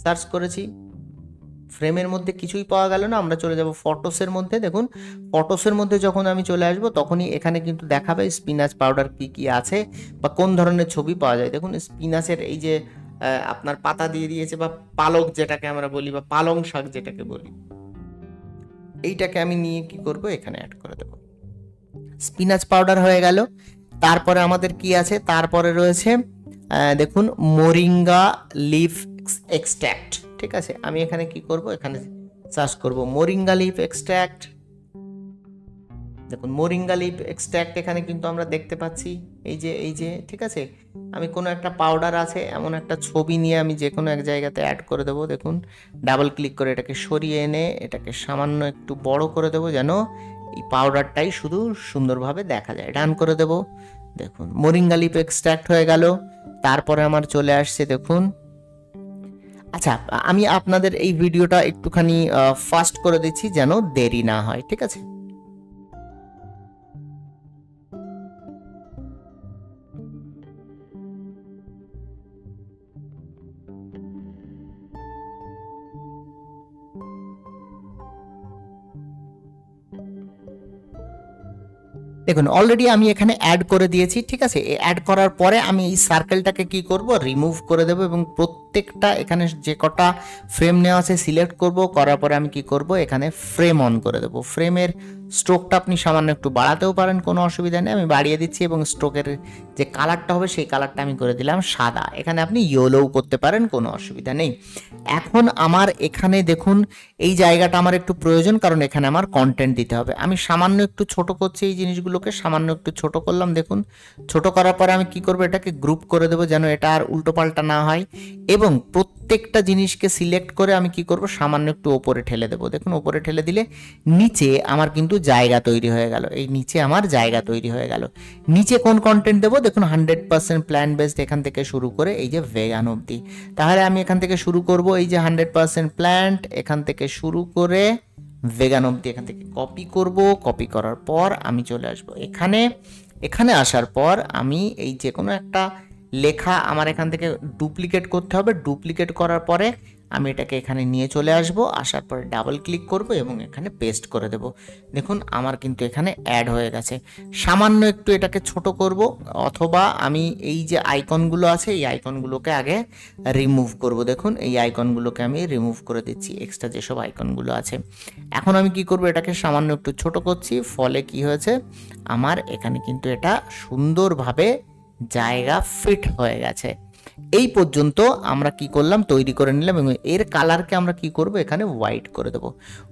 সার্চ করেছি, ফ্রেমের মধ্যে কিছুই পাওয়া গেল না, আমরা চলে যাব ফটোসের মধ্যে। দেখুন ফটোসের মধ্যে যখন আমি চলে আসব তখনই এখানে কিন্তু দেখাবে স্পিনাচ পাউডার কি কি আছে বা কোন ধরনের ছবি পাওয়া যায়। দেখুন স্পিনাচের এই যে আপনার পাতা দিয়ে দিয়েছে, বা পালক যেটাকে আমরা বলি, বা পালং শাক যেটাকে বলি, এইটাকে আমি নিয়ে কি করব, এখানে অ্যাড করে দেব। স্পিনাচ পাউডার হয়ে গেল। তারপরে আমাদের কি আছে, তারপরে রয়েছে দেখুন মোরিঙ্গা লিফ এক্সট্র্যাক্ট, ঠিক আছে। আমি এখানে কি করব, এখানে সার্চ করব মোরিঙ্গা লিফ এক্সট্র্যাক্ট। দেখুন মোরিঙ্গা লিফ এক্সট্র্যাক্ট এখানে কিন্তু আমরা দেখতে পাচ্ছি এই যে ঠিক আছে। আমি কোনো একটা পাউডার আছে এমন একটা ছবি নিয়ে আমি যে কোনো এক জায়গাতে অ্যাড করে দেবো। দেখুন ডাবল ক্লিক করে এটাকে সরিয়ে এনে এটাকে সামান্য একটু বড় করে দেবো, যেন এই পাউডারটাই শুধু সুন্দরভাবে দেখা যায়। ডান করে দেব। দেখুন মোরিঙ্গা লিফ এক্সট্র্যাক্ট হয়ে গেল। তারপরে আমার চলে আসছে, দেখুন আচ্ছা আমি আপনাদের এই ভিডিওটা একটুখানি ফাস্ট করে দিচ্ছি যেন দেরি না হয়, ঠিক আছে। দেখুন অলরেডি আমি এখানে অ্যাড করে দিয়েছি, ঠিক আছে। অ্যাড করার পরে আমি এই সার্কেলটাকে কি করব, রিমুভ করে দেব এবং প্রত্যেকটা এখানে যে কটা ফ্রেম নেওয়া আছে সিলেক্ট করব। করার পরে আমি কি করব, এখানে ফ্রেম অন করে দেব। ফ্রেমের স্ট্রোকটা আপনি সামান্য একটু বাড়াতেও পারেন, কোনো অসুবিধা নেই, আমি বাড়িয়ে দিচ্ছি। এবং স্ট্রোকের যে কালারটা হবে সেই কালারটা আমি করে দিলাম সাদা। এখানে আপনি ইয়েলোও করতে পারেন, কোনো অসুবিধা নেই। এখন আমার এখানে দেখুন এই জায়গাটা আমার একটু প্রয়োজন, কারণ এখানে আমার কন্টেন্ট দিতে হবে। আমি সামান্য একটু ছোট করছি এই জিনিসগুলোকে, সামান্য একটু ছোট করলাম। দেখুন ছোট করার পরে আমি কি করব, এটাকে গ্রুপ করে দেবো যেন এটা আর উল্টোপাল্টা না হয়। এবং প্রত্যেকটা জিনিসকে সিলেক্ট করে আমি কি করব, সামান্য একটু ওপরে ঠেলে দেবো। দেখুন ওপরে ঠেলে দিলে নিচে আমার কিন্তু জায়গা তৈরি হয়ে গেল। এই নিচে আমার জায়গা তৈরি হয়ে গেল। নিচে কোন কন্টেন্ট দেবো, দেখুন 100% প্ল্যান্ট বেসড এখান থেকে শুরু করে এই যে ভেগান অবধি। তাহলে আমি এখান থেকে শুরু করব, এই যে 100% প্ল্যান্ট এখান থেকে শুরু করে ভেগান অবধি এখান থেকে কপি করব। কপি করার পর আমি চলে আসব এখানে আসার পর আমি এই যে কোনো একটা লেখা আমার এখান থেকে ডুপ্লিকেট করতে হবে। ডুপ্লিকেট করার পরে আমি এটাকে এখানে নিয়ে চলে আসব। আসার পরে ডাবল ক্লিক করব এবং এখানে পেস্ট করে দেব। দেখুন আমার কিন্তু এখানে অ্যাড হয়ে গেছে। সামান্য একটু এটাকে ছোট করব, অথবা আমি এই যে আইকনগুলো আছে এই আইকনগুলোকে আগে রিমুভ করব। দেখুন এই আইকনগুলোকে আমি রিমুভ করে দিচ্ছি, এক্সট্রা যেসব আইকনগুলো আছে। এখন আমি কি করব, এটাকে সামান্য একটু ছোট করছি, ফলে কি হয়েছে, আমার এখানে কিন্তু এটা সুন্দরভাবে জায়গা ফিট হয়ে গেছে। এই পর্যন্ত আমরা কি করলাম, তৈরি করে নিলাম। এবং এর কালারকে আমরা কি করব, এখানে হোয়াইট করে দেব।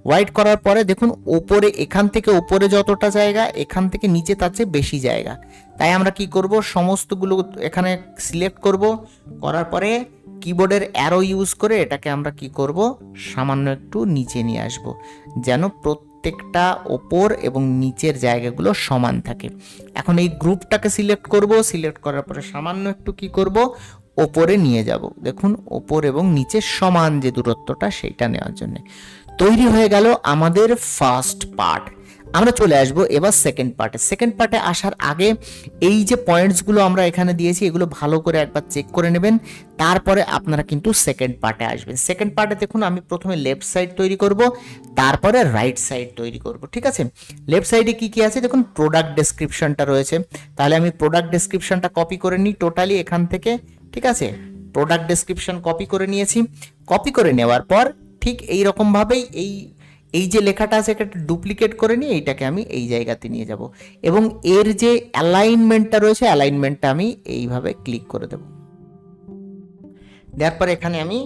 হোয়াইট করার পরে দেখুন ওপরে, এখান থেকে ওপরে যতটা জায়গা, এখান থেকে নিচে তার চেয়ে বেশি জায়গা। তাই আমরা কি করব, সমস্তগুলো এখানে সিলেক্ট করব। করার পরে কিবোর্ডের অ্যারো ইউজ করে এটাকে আমরা কি করব, সামান্য একটু নিচে নিয়ে আসব, যেন প্রত্যেকটা ওপর এবং নিচের জায়গাগুলো সমান থাকে। এখন এই গ্রুপটাকে সিলেক্ট করব। সিলেক্ট করার পরে সামান্য একটু কি করব, ওপরে নিয়ে যাব। দেখুন ওপর এবং নিচে সমান যে দূরত্বটা সেইটা নেওয়ার জন্য তৈরি হয়ে গেল আমাদের ফার্স্ট পার্ট। আমরা চলে আসব এবার সেকেন্ড পার্টে। সেকেন্ড পার্টে আসার আগে এই যে পয়েন্টসগুলো আমরা এখানে দিয়েছি এগুলো ভালো করে একবার চেক করে নেবেন, তারপরে আপনারা কিন্তু সেকেন্ড পার্টে আসবেন। সেকেন্ড পার্টে দেখুন আমি প্রথমে লেফট সাইড তৈরি করব, তারপরে রাইট সাইড তৈরি করব, ঠিক আছে। লেফট সাইডে কি কি আছে দেখুন, প্রোডাক্ট ডেসক্রিপশনটা রয়েছে। তাহলে আমি প্রোডাক্ট ডেসক্রিপশনটা কপি করে নিই টোটালি এখান থেকে, ঠিক আছে। প্রোডাক্ট ডেসক্রিপশন কপি করে নিয়েছি। কপি করে নেওয়ার পর ঠিক এই রকম ভাবেই এই যে লেখাটা আছে এটা ডুপ্লিকেট করে নিয়ে এইটাকে আমি এই জায়গাতে নিয়ে যাব এবং এর যে অ্যালাইনমেন্টটা রয়েছে অ্যালাইনমেন্টটা আমি এইভাবে ক্লিক করে দেব। দেওয়ার পর এখানে আমি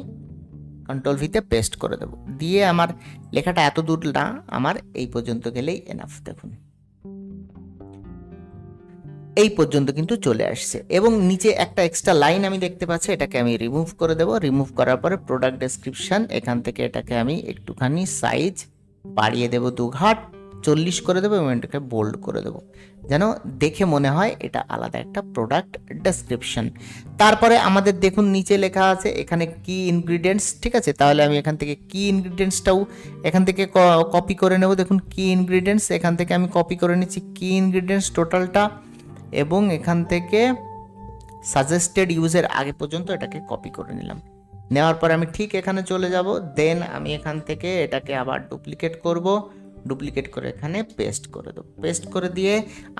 কন্ট্রোল ভিতে পেস্ট করে দেব। দিয়ে আমার লেখাটা এত দূর না, আমার এই পর্যন্ত গেলেই এনাফ। দেখুন এই পর্যন্ত কিন্তু চলে আসছে এবং নিচে একটা এক্সট্রা লাইন আমি দেখতে পাচ্ছি, এটাকে আমি রিমুভ করে দেব। রিমুভ করার পরে প্রোডাক্ট ডেসক্রিপশন, এখান থেকে এটাকে আমি একটুখানি সাইজ বাড়িয়ে দেব, 2 ঘাট 40 করে দেবো এবং এটাকে বোল্ড করে দেবো, যেন দেখে মনে হয় এটা আলাদা একটা প্রোডাক্ট ডেসক্রিপশন। তারপরে আমাদের দেখুন নিচে লেখা আছে এখানে কি ইনগ্রিডিয়েন্টস, ঠিক আছে। তাহলে আমি এখান থেকে কি ইনগ্রিডিয়েন্টসটাও এখান থেকে কপি করে নেব। দেখুন কি ইনগ্রিডিয়েন্টস, এখান থেকে আমি কপি করে নিচ্ছি কি ইনগ্রিডিয়েন্টস টোটালটা, এবং এখান থেকে সাজেস্টেড ইউজের আগে পর্যন্ত এটাকে কপি করে নিলাম। নেওয়ার পর আমি ঠিক এখানে চলে যাব, দেন আমি এখান থেকে এটাকে আবার ডুপ্লিকেট করব, ডুপ্লিকেট করে এখানে পেস্ট করে দেবো। পেস্ট করে দিয়ে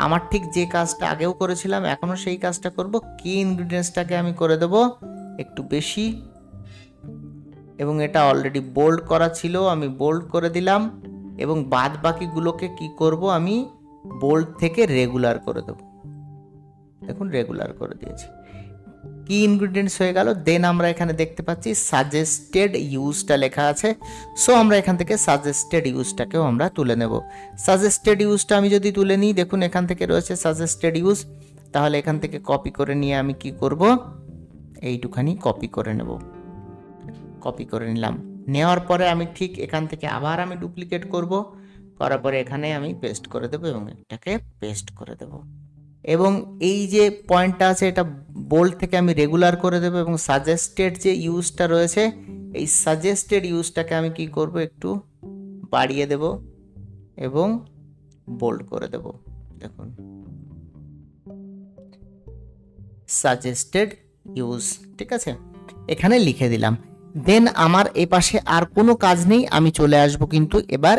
আমার ঠিক যে কাজটা আগেও করেছিলাম এখনও সেই কাজটা করব। কি ইনগ্রিডিয়েন্টসটাকে আমি করে দেবো একটু বেশি, এবং এটা অলরেডি বোল্ড করা ছিল, আমি বোল্ড করে দিলাম, এবং বাদ বাকিগুলোকে কি করব আমি বোল্ড থেকে রেগুলার করে দেবো। দেখুন রেগুলার করে দিয়েছি, কি ইনগ্রিডিয়েন্টস হয়ে গেল। দেন আমরা এখানে দেখতে পাচ্ছি সাজেস্টেড ইউজটা লেখা আছে, সো আমরা এখান থেকে সাজেস্টেড ইউজটাকেও আমরা তুলে নেব। সাজেস্টেড ইউজটা আমি যদি তুলে নিই, দেখুন এখান থেকে রয়েছে সাজেস্টেড ইউজ, তাহলে এখান থেকে কপি করে নিয়ে আমি কি করব এইটুখানি কপি করে নেব। কপি করে নিলাম, নেওয়ার পরে আমি ঠিক এখান থেকে আবার আমি ডুপ্লিকেট করব, করার পরে এখানে আমি পেস্ট করে দেবো এবং এটাকে পেস্ট করে দেবো। এবং এই যে পয়েন্টটা আছে এটা বোল্ড থেকে আমি রেগুলার করে দেবো, এবং সাজেস্টেড যে ইউজটা রয়েছে এই সাজেস্টেড ইউজটাকে আমি কি করব একটু বাড়িয়ে দেব এবং বোল্ড করে দেব। দেখুন সাজেস্টেড ইউজ, ঠিক আছে, এখানে লিখে দিলাম। দেন আমার এপাশে আর কোনো কাজ নেই, আমি চলে আসব কিন্তু এবার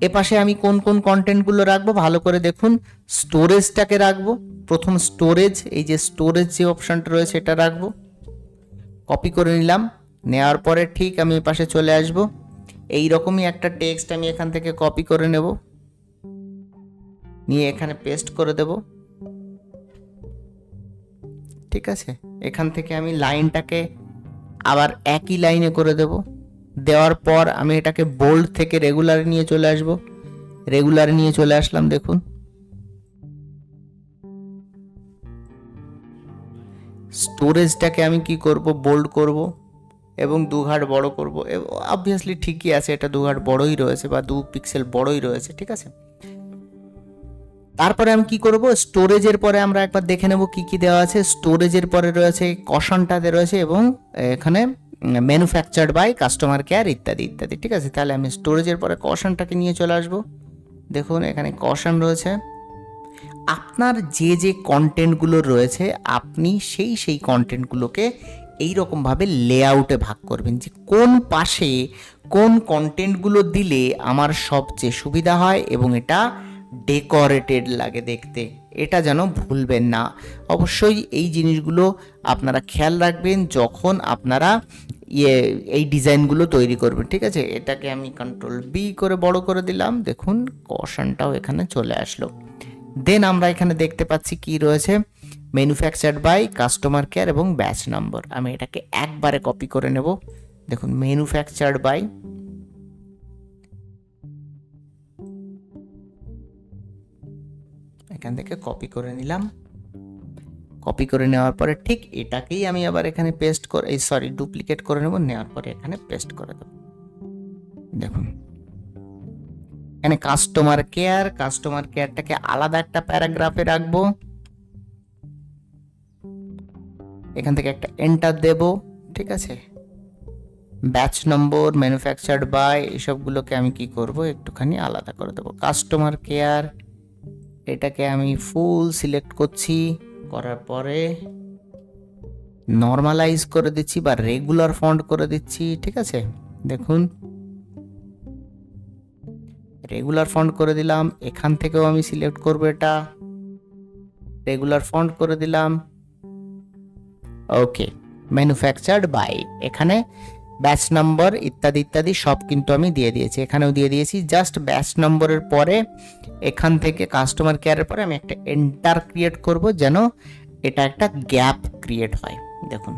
এপাশে আমি কোন কোন কন্টেন্টগুলো রাখবো ভালো করে দেখুন। স্টোরেজটাকে রাখবো, প্রথম স্টোরেজ, এই যে স্টোরেজ যে অপশানটা রয়েছে এটা রাখবো, কপি করে নিলাম। নেওয়ার পরে ঠিক আমি এপাশে চলে আসব, এই রকমই একটা টেক্সট আমি এখান থেকে কপি করে নেব, নিয়ে এখানে পেস্ট করে দেব, ঠিক আছে। এখান থেকে আমি লাইনটাকে আবার একই লাইনে করে দেব, দেওয়ার পর আমি এটাকে বোল্ড থেকে রেগুলারে নিয়ে চলে আসব, রেগুলারে নিয়ে চলে আসলাম। দেখুন স্টোরেজটাকে আমি কি করব বোল্ড করব এবং 2 ঘাট বড় করব, অবভিয়াসলি ঠিকই আছে, এটা 2 ঘাট বড়ই রয়েছে বা 2 পিক্সেল বড়ই রয়েছে, ঠিক আছে। তারপরে আমি কি করব স্টোরেজের পরে আমরা একবার দেখে নেব কি কি দেওয়া আছে। স্টোরেজের পরে রয়েছে কশনটাতে রয়েছে এবং এখানে ম্যানুফ্যাকচার্ড বাই কাস্টমার কেয়ার ইত্যাদি ইত্যাদি, ঠিক আছে। তাহলে আমি স্টোরেজের পরে কশনটাকে নিয়ে চলে আসব। দেখুন এখানে কশন রয়েছে, আপনার যে যে কন্টেন্টগুলো রয়েছে আপনি সেই কন্টেন্টগুলোকে এইরকমভাবে লেআউটে ভাগ করবেন, যে কোন পাশে কোন কন্টেন্টগুলো দিলে আমার সবচেয়ে সুবিধা হয় এবং এটা ডেকোরেটেড লাগে দেখতে, এটা যেন ভুলবেন না। অবশ্যই এই জিনিসগুলো আপনারা খেয়াল রাখবেন যখন আপনারা এই ডিজাইনগুলো তৈরি করবেন, ঠিক আছে। এটাকে আমি কন্ট্রোল বি করে বড় করে দিলাম, দেখুন কশনটাও এখানে চলে আসলো। দেন আমরা এখানে দেখতে পাচ্ছি কি রয়েছে ম্যানুফ্যাকচার্ড বাই কাস্টমার কেয়ার এবং ব্যাচ নাম্বার, আমি এটাকে একবারে কপি করে নেব। দেখুন ম্যানুফ্যাকচার্ড বাই, এখান থেকে কপি করে নিলাম। কপি করে নেওয়ার পরে ঠিক এটাকেই আমি আবার এখানে পেস্ট করে ডুপ্লিকেট করে নেব, নেওয়ার পরে এখানে পেস্ট করে দেব। দেখুন এখানে কাস্টমার কেয়ারটাকে আলাদা একটা প্যারাগ্রাফে রাখবো, এখান থেকে একটা এন্টার দেব, ঠিক আছে। ব্যাচ নম্বর, ম্যানুফ্যাকচার্ড বাই, এসবগুলোকে আমি কি করব একটুখানি আলাদা করে দেবো। কাস্টমার কেয়ার এটাকে আমি ফুল সিলেক্ট করছি, করার পরে নর্মালাইজ করে দিচ্ছি বা রেগুলার ফন্ট করে দিচ্ছি, ঠিক আছে। দেখুন রেগুলার ফন্ট করে দিলাম, এখান থেকেও আমি সিলেক্ট করব এটা, রেগুলার ফন্ট করে দিলাম। ওকে, ম্যানুফ্যাকচার্ড বাই, এখানে ব্যাচ নম্বর ইত্যাদি ইত্যাদি সব কিন্তু আমি দিয়ে দিয়েছি, এখানেও দিয়ে দিয়েছি। জাস্ট ব্যাচ নম্বরের পরে এখান থেকে কাস্টমার কেয়ারের পরে আমি একটা এন্টার ক্রিয়েট করব, যেন এটা একটা গ্যাপ ক্রিয়েট হয়। দেখুন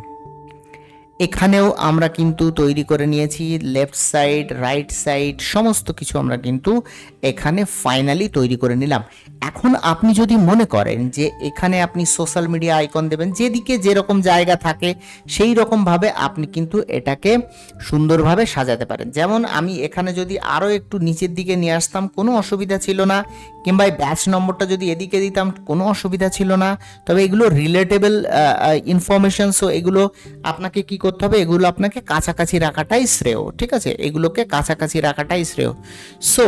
এখানেও আমরা কিন্তু তৈরি করে নিয়েছি লেফট সাইড, রাইট সাইড, সমস্ত কিছু আমরা কিন্তু এখানে ফাইনালি তৈরি করে নিলাম। এখন আপনি যদি মনে করেন যে এখানে আপনি সোশ্যাল মিডিয়া আইকন দেবেন, যেদিকে যেরকম জায়গা থাকে সেই রকমভাবে আপনি কিন্তু এটাকে সুন্দরভাবে সাজাতে পারেন। যেমন আমি এখানে যদি আরও একটু নিচের দিকে নিয়ে আসতাম কোনো অসুবিধা ছিল না, কিংবা ব্যাচ নম্বরটা যদি এদিকে দিতাম কোনো অসুবিধা ছিল না। তবে এগুলো রিলেটেবল ইনফরমেশন, সো এগুলো আপনাকে কি করতে হবে, এগুলো আপনাকে কাছাকাছি রাখাটাই শ্রেয়, ঠিক আছে, এগুলোকে কাছাকাছি রাখাটাই শ্রেয়। সো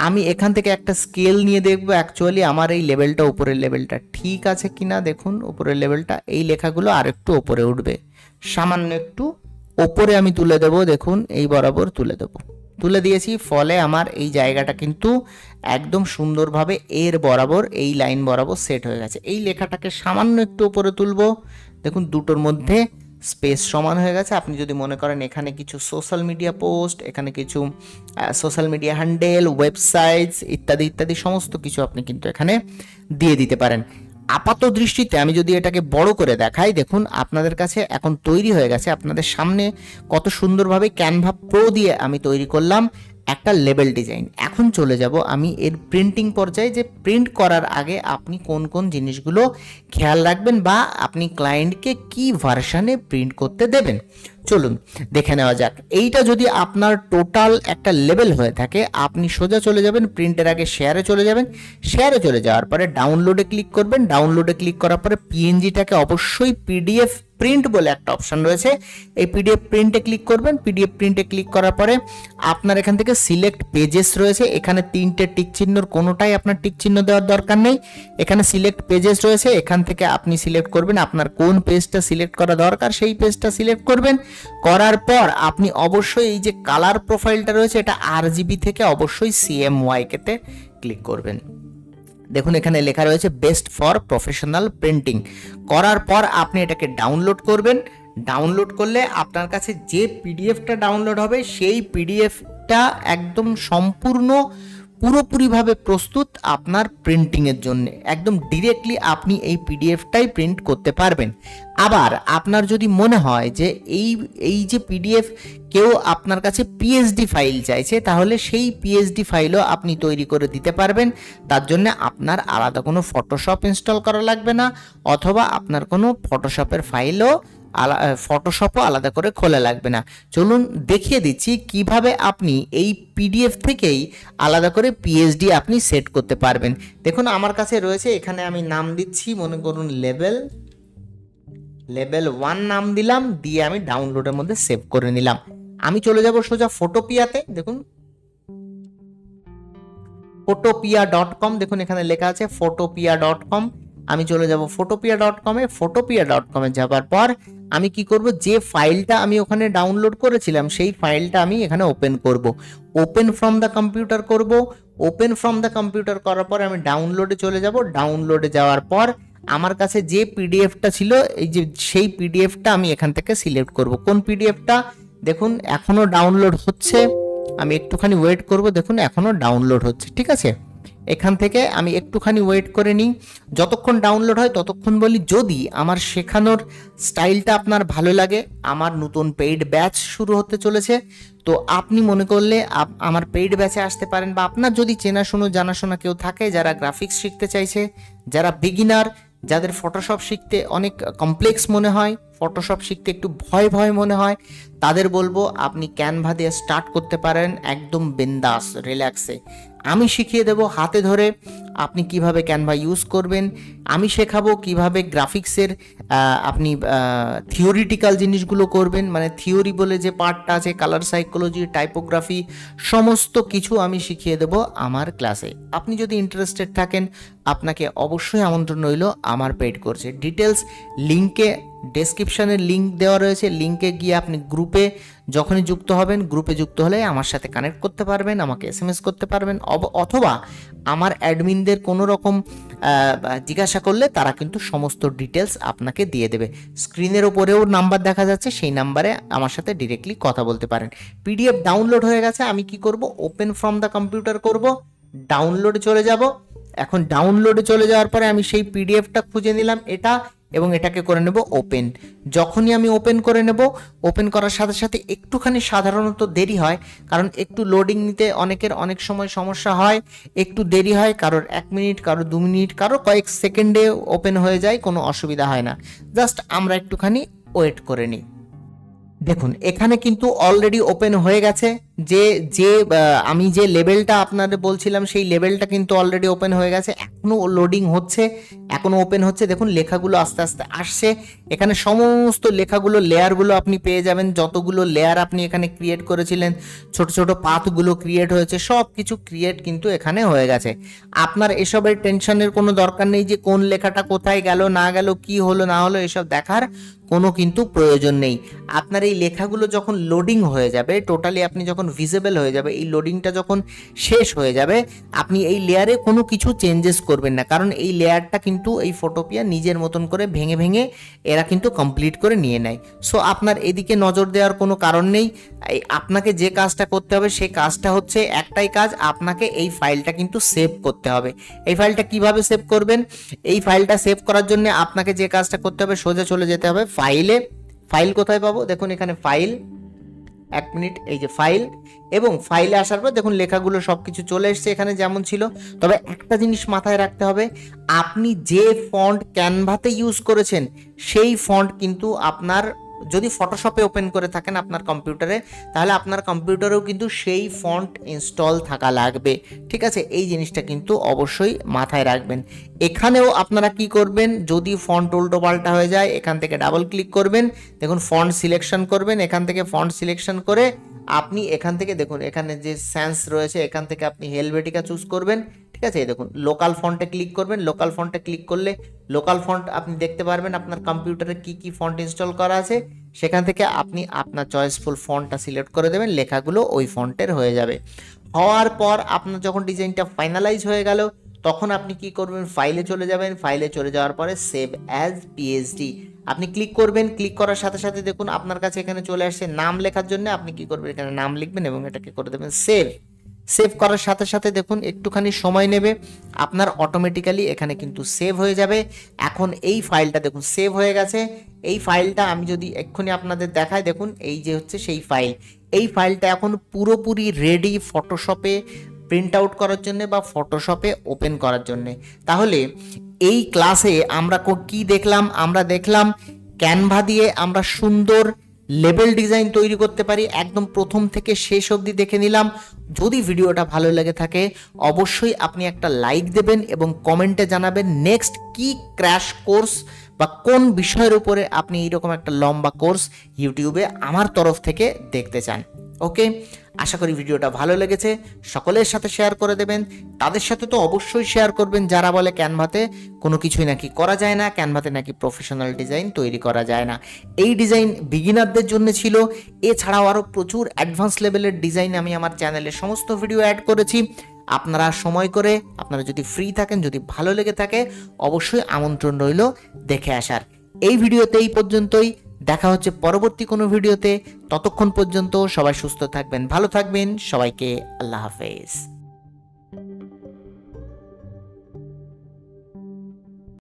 আমি এখান থেকে একটা স্কেল নিয়ে দেখবো অ্যাকচুয়ালি আমার এই লেভেলটা, উপরের লেভেলটা ঠিক আছে কিনা। দেখুন উপরের লেভেলটা, এই লেখাগুলো আর একটু ওপরে উঠবে, সামান্য একটু ওপরে আমি তুলে দেবো। দেখুন এই বরাবর তুলে দিয়েছি, ফলে আমার এই জায়গাটা কিন্তু একদম সুন্দরভাবে এর বরাবর, এই লাইন বরাবর সেট হয়ে গেছে। এই লেখাটাকে সামান্য একটু উপরে তুলবো, দেখুন দুটোর মধ্যে স্পেস সমান হয়ে গেছে। আপনি যদি মনে করেন এখানে কিছু সোশ্যাল মিডিয়া পোস্ট, এখানে কিছু সোশ্যাল মিডিয়া হ্যান্ডেল, ওয়েবসাইটস ইত্যাদি ইত্যাদি সমস্ত কিছু আপনি কিন্তু এখানে দিয়ে দিতে পারেন। আপাত দৃষ্টিতে আমি যদি এটাকে বড় করে দেখাই, দেখুন আপনাদের কাছে এখন তৈরি হয়ে গেছে আপনাদের সামনে কত সুন্দরভাবে ক্যানভা প্রো দিয়ে আমি তৈরি করলাম একটা লেবেল ডিজাইন। এখন চলে যাব আমি এর প্রিন্টিং পর্যায়ে, যে প্রিন্ট করার আগে আপনি কোন কোন জিনিসগুলো খেয়াল রাখবেন বা আপনি ক্লায়েন্টকে কি ভার্সনে প্রিন্ট করতে দেবেন। চলুন দেখে নেওয়া যাক। এইটা যদি আপনার টোটাল একটা লেভেল হয়ে থাকে, আপনি সোজা চলে যাবেন প্রিন্টের আগে শেয়ারে চলে যাবেন। শেয়ারে চলে যাওয়ার পরে ডাউনলোডে ক্লিক করবেন। ডাউনলোডে ক্লিক করার পরে পিএনজিটাকে অবশ্যই পিডিএফ প্রিন্ট বলে একটা অপশন রয়েছে, এই পিডিএফ প্রিন্টে ক্লিক করবেন। পিডিএফ প্রিন্টে ক্লিক করার পরে আপনার এখান থেকে সিলেক্ট পেজেস রয়েছে, এখানে তিনটে টিক চিহ্নর কোনোটাই আপনার টিক চিহ্ন দেওয়ার দরকার নেই। এখানে সিলেক্ট পেজেস রয়েছে, এখান থেকে আপনি সিলেক্ট করবেন আপনার কোন পেজটা সিলেক্ট করা দরকার, সেই পেজটা সিলেক্ট করবেন। করার পর আপনি অবশ্যই এই যে কালার প্রোফাইলটা রয়েছে, এটা আরজিবি থেকে অবশ্যই সিএমওয়াই তে ক্লিক করবেন। দেখুন এখানে লেখা রয়েছে বেস্ট ফর প্রফেশনাল প্রিন্টিং। করার পর আপনি এটাকে ডাউনলোড করবেন। ডাউনলোড করলে আপনার কাছে যে পিডিএফটা ডাউনলোড হবে সেই পিডিএফটা একদম সম্পূর্ণ পুরোপুরিভাবে প্রস্তুত আপনার প্রিন্টিংয়ের জন্য। একদম ডিরেক্টলি আপনি এই পিডিএফটাই প্রিন্ট করতে পারবেন। আবার আপনার যদি মনে হয় যে এই যে পিডিএফ কেউ আপনার কাছে পিএইচডি ফাইল চাইছে, তাহলে সেই পিএইচডি ফাইলও আপনি তৈরি করে দিতে পারবেন। তার জন্য আপনার আলাদা কোনো ফটোশপ ইনস্টল করা লাগবে না, অথবা আপনার কোনো ফটোশপের ফাইলও ফটোশপও আলাদা করে খোলা লাগবে না। চলুন দেখিয়ে দিচ্ছি কিভাবে আপনি এই পিডিএফ থেকেই আলাদা করে পিএইচডি আপনি সেট করতে পারবেন। দেখুন আমার কাছে রয়েছে, এখানে আমি নাম দিচ্ছি, মনে করুন লেভেল 1 নাম দিলাম, দিয়ে আমি ডাউনলোডের মধ্যে সেভ করে নিলাম। আমি চলে যাব সোজা ফটোপিয়াতে। দেখুন photopia.com, দেখুন এখানে লেখা আছে photopia.com। আমি চলে যাব photopia.com-এ। photopia.com-এ যাবার পর আমি কি করব, যে ফাইলটা আমি ওখানে ডাউনলোড করেছিলাম সেই ফাইলটা আমি এখানে ওপেন করব। ওপেন ফ্রম দ্য কম্পিউটার করব। ওপেন ফ্রম দ্য কম্পিউটার করার পর আমি ডাউনলোডে চলে যাব। ডাউনলোডে যাওয়ার পর আমার কাছে যে পিডিএফটা ছিল, এই যে সেই পিডিএফটা আমি এখান থেকে সিলেক্ট করব। কোন পিডিএফটা, দেখুন এখনো ডাউনলোড হচ্ছে, আমি একটুখানি ওয়েট করব। দেখুন এখনো ডাউনলোড হচ্ছে, ঠিক আছে। এখান থেকে আমি একটুখানি ওয়েট করে নিই, যতক্ষণ ডাউনলোড হয় ততক্ষণ বলি। যদি আমার শেখানোর স্টাইলটা আপনার ভালো লাগে, আমার নতুন পেইড ব্যাচ শুরু হতে চলেছে, তো আপনি মনে করলে আমার পেইড ব্যাচে আসতে পারেন। বা আপনার যদি চেনাশোনা জানাশোনা কেউ থাকে যারা গ্রাফিক্স শিখতে চাইছে, যারা বিগিনার, যাদের ফটোশপ শিখতে অনেক কমপ্লেক্স মনে হয়, ফটোশপ শিখতে একটু ভয় ভয় মনে হয়, তাদের বলবো আপনি ক্যানভা দিয়ে স্টার্ট করতে পারেন একদম বিন্দাস রিল্যাক্সে। আমি শিখিয়ে দেব হাতে ধরে আপনি কিভাবে ক্যানভা ইউজ করবেন। আমি শেখাবো কিভাবে গ্রাফিক্সের আপনি থিওরিটিক্যাল জিনিসগুলো করবেন, মানে থিওরি বলে যে পার্টটা আছে, কালার সাইকোলজি, টাইপোগ্রাফি, সমস্ত কিছু আমি শিখিয়ে দেব আমার ক্লাসে। আপনি যদি ইন্টারেস্টেড থাকেন, আপনাকে অবশ্যই আমন্ত্রণ রইল আমার পেইড কোর্সে। ডিটেলস লিঙ্কে, ডেসক্রিপশনের লিঙ্ক দেওয়া রয়েছে, লিঙ্কে গিয়ে আপনি গ্রুপে যখনই যুক্ত হবেন, গ্রুপে যুক্ত হলে আমার সাথে কানেক্ট করতে পারবেন, আমাকে এসএমএস করতে পারবেন, অথবা আমার অ্যাডমিনদের কোনো রকম জিজ্ঞাসা করলে তারা কিন্তু সমস্ত ডিটেলস আপনাকে দিয়ে দেবে। স্ক্রিনের ওপরেও নাম্বার দেখা যাচ্ছে, সেই নাম্বারে আমার সাথে ডিরেক্টলি কথা বলতে পারেন। পিডিএফ ডাউনলোড হয়ে গেছে, আমি কি করব, ওপেন ফ্রম দ্য কম্পিউটার করব, ডাউনলোডে চলে যাব। এখন ডাউনলোডে চলে যাওয়ার পরে আমি সেই পিডিএফটা খুঁজে নিলাম। এটা এবং এটাকে করে নেব ওপেন। যখনই আমি ওপেন করে নেব, ওপেন করার সাথে সাথে একটুখানি সাধারণত দেরি হয়, কারণ একটু লোডিং নিতে অনেকের অনেক সময় সমস্যা হয়, একটু দেরি হয়, কারোর 1 মিনিট, কারোর 2 মিনিট, কারোর কয়েক সেকেন্ডে ওপেন হয়ে যায়, কোনো অসুবিধা হয় না। জাস্ট আমরা একটুখানি ওয়েট করে নিই। দেখুন এখানে কিন্তু অলরেডি ওপেন হয়ে গেছে। যে যে আমি যে লেভেলটা আপনাদের বলছিলাম সেই লেভেলটা কিন্তু অলরেডি ওপেন হয়ে গেছে, এখনো লোডিং হচ্ছে, এখনো ওপেন হচ্ছে। দেখুন লেখাগুলো আস্তে আস্তে আসছে। এখানে সমস্ত লেখাগুলো, লেয়ারগুলো আপনি পেয়ে যাবেন, যতগুলো লেয়ার আপনি এখানে ক্রিয়েট করেছিলেন, ছোট ছোট পাথগুলো ক্রিয়েট হয়েছে, সব কিছু ক্রিয়েট কিন্তু এখানে হয়ে গেছে। আপনার এসবের টেনশনের কোনো দরকার নেই যে কোন লেখাটা কোথায় গেল না গেল, কি হলো না হলো, এসব দেখার কোনো কিন্তু প্রয়োজন নেই। আপনার এই লেখাগুলো যখন লোডিং হয়ে যাবে, টোটালি আপনি যখন ভিজিবল হয়ে যাবে, এই লোডিংটা যখন শেষ হয়ে যাবে, আপনি এই লেয়ারে কোনো কিছু চেঞ্জেস করবেন না, কারণ এই লেয়ারটা কিন্তু এই ফটোপিয়া নিজের মতন করে ভেঙে ভেঙে এরা কিন্তু কমপ্লিট করে নিয়ে নেয়। সো আপনার এদিকে নজর দেওয়ার কোনো কারণ নেই। আপনাকে যে কাজটা করতে হবে সেই কাজটা হচ্ছে একটাই কাজ, আপনাকে এই ফাইলটা কিন্তু সেভ করতে হবে। এই ফাইলটা কিভাবে সেভ করবেন? এই ফাইলটা সেভ করার জন্য আপনাকে যে কাজটা করতে হবে, সোজা চলে যেতে হবে ফাইলে। ফাইল কোথায় পাবো? দেখুন এখানে ফাইল, 1 মিনিট, এই যে ফাইল, এবং ফাইলে আসার পর দেখুন লেখাগুলো সবকিছু চলে এসছে এখানে যেমন ছিল। তবে একটা জিনিস মাথায় রাখতে হবে, আপনি যে ফন্ট ক্যানভাতে ইউজ করেছেন সেই ফন্ট কিন্তু আপনার, যদি ফটোশপে ওপেন করে থাকেন আপনার কম্পিউটারে, তাহলে আপনার কম্পিউটারেও কিন্তু সেই ফন্ট ইনস্টল থাকা লাগবে। ঠিক আছে, এই জিনিসটা কিন্তু অবশ্যই মাথায় রাখবেন। এখানেও আপনারা কি করবেন, যদি ফন্ট উল্টো পাল্টা হয়ে যায়, এখান থেকে ডাবল ক্লিক করবেন, দেখুন ফন্ট সিলেকশন করবেন, এখান থেকে ফন্ট সিলেকশন করে আপনি এখান থেকে দেখুন এখানে যে স্যান্স রয়েছে, এখান থেকে আপনি হেলভেটিকা চুজ করবেন। ঠিক আছে, দেখুন লোকাল ফন্টে ক্লিক করবেন। লোকাল ফন্টে ক্লিক করলে লোকাল ফন্ট আপনি দেখতে পারবেন আপনার কম্পিউটারে কি কি ফন্ট ইনস্টল করা আছে। সেখান থেকে আপনি আপনার চয়েসফুল ফন্টটা সিলেক্ট করে দেবেন, লেখাগুলো ওই ফন্টের হয়ে যাবে। হওয়ার পর আপনার যখন ডিজাইনটা ফাইনালাইজ হয়ে গেল, তখন আপনি কি করবেন, ফাইলে চলে যাবেন। ফাইলে চলে যাওয়ার পরে সেভ অ্যাজ পিএসডি আপনি ক্লিক করবেন। ক্লিক করার সাথে সাথে দেখুন আপনার কাছে এখানে চলে আসছে নাম লেখার জন্য। আপনি কি করবেন, এখানে নাম লিখবেন এবং এটাকে করে দেবেন সেভ। সেভ করার সাথে সাথে দেখুন একটুখানি সময় নেবে, আপনার অটোমেটিক্যালি এখানে কিন্তু সেভ হয়ে যাবে। এখন এই ফাইলটা দেখুন সেভ হয়ে গেছে। এই ফাইলটা আমি যদি এক্ষুনি আপনাদের দেখাই, দেখুন এই যে হচ্ছে সেই ফাইল। এই ফাইলটা এখন পুরোপুরি রেডি ফটোশপে প্রিন্ট আউট করার জন্য বা ফটোশপে ওপেন করার জন্য। তাহলে এই ক্লাসে আমরা কি দেখলাম? আমরা দেখলাম ক্যানভা দিয়ে আমরা সুন্দর লেবেল ডিজাইন তৈরি করতে পারি। একদম প্রথম থেকে শেষ অবধি দেখে নিলাম। যদি ভিডিওটা ভালো লেগে থাকে অবশ্যই আপনি একটা লাইক দেবেন এবং কমেন্টে জানাবেন নেক্সট কি ক্র্যাশ কোর্স বা কোন বিষয়ের উপরে আপনি এইরকম একটা লম্বা কোর্স ইউটিউবে আমার তরফ থেকে দেখতে চান। ওকে, আশা করি ভিডিওটা ভালো লেগেছে। সকলের সাথে শেয়ার করে দেবেন। তাদের সাথে তো অবশ্যই শেয়ার করবেন যারা বলে ক্যানভাতে কোনো কিছুই নাকি করা যায় না, ক্যানভাতে নাকি প্রফেশনাল ডিজাইন তৈরি করা যায় না। এই ডিজাইন বিগিনারদের জন্য ছিল। এছাড়াও আরও প্রচুর অ্যাডভান্স লেভেলের ডিজাইন আমি আমার চ্যানেলে সমস্ত ভিডিও অ্যাড করেছি। আপনারা সময় করে, আপনারা যদি ফ্রি থাকেন, যদি ভালো লেগে থাকে, অবশ্যই আমন্ত্রণ রইল দেখে আসার। এই ভিডিওতে এই পর্যন্তই। দেখা হচ্ছে পরবর্তী কোনো ভিডিওতে। ততক্ষণ পর্যন্ত সবাই সুস্থ থাকবেন, ভালো থাকবেন। সবাইকে আল্লাহ হাফেজ।